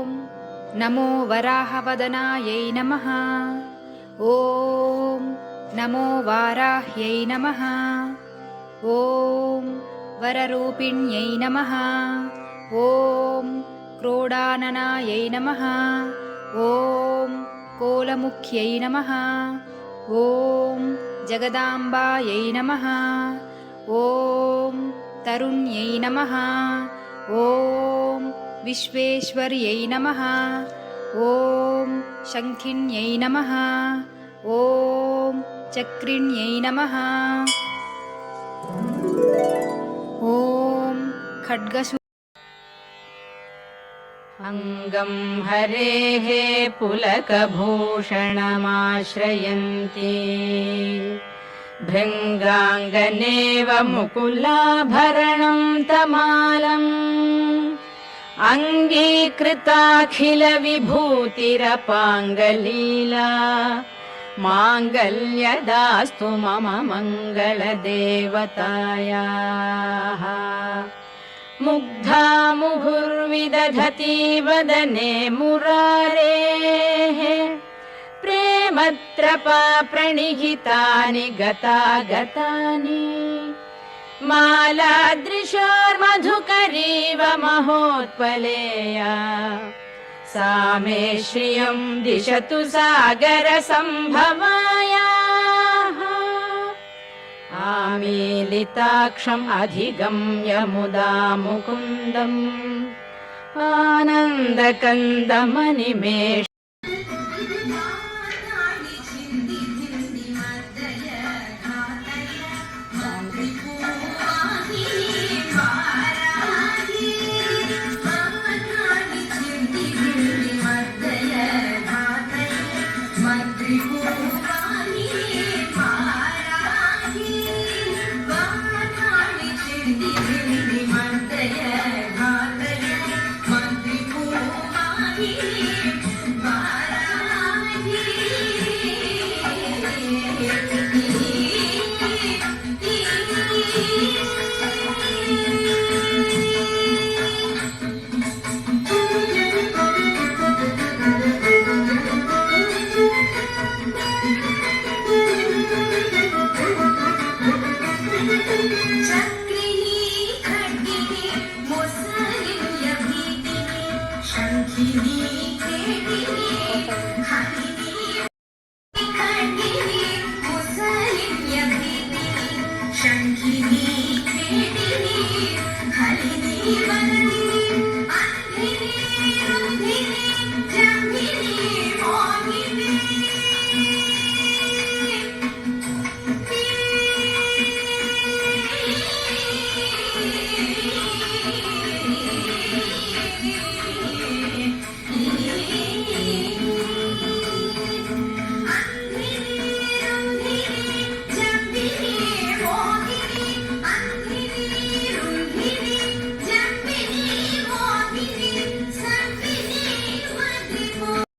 ॐ नमो वराहवदनायै नमः। ॐ नमो वाराह्यै नमः। ॐ वररूपिण्यै नमः। ॐ क्रोडाननायै नमः। ॐ कोलमुख्यै नमः। ॐ जगदाम्बायै नमः। ॐ तरुण्यै नमः। ॐ विश्वेश्वर्यै नमः। ॐ शङ्खिन्यै नमः। ॐ चक्रिण्यै नमः। ॐ खड्गसु अङ्गं हरेः पुलकभूषणमाश्रयन्ति भृङ्गाङ्गनेव मुकुलाभरणं तमालम् अङ्गीकृताखिलविभूतिरपाङ्गलीला माङ्गल्यदास्तु मम मङ्गलदेवतायाः। मुग्धा मुहुर्विदधति वदने मुरारेः प्रेमत्रपा प्रणिहितानि गतागतानि मालादृशार्मधुकरीव महोत्पलेया सा मे श्रियं दिशतु सागरसम्भवायाः। आमीलिताक्षम् अधिगम्य मुदा मुकुन्दम् आनन्दकन्दमनिमेष शङ्खिनी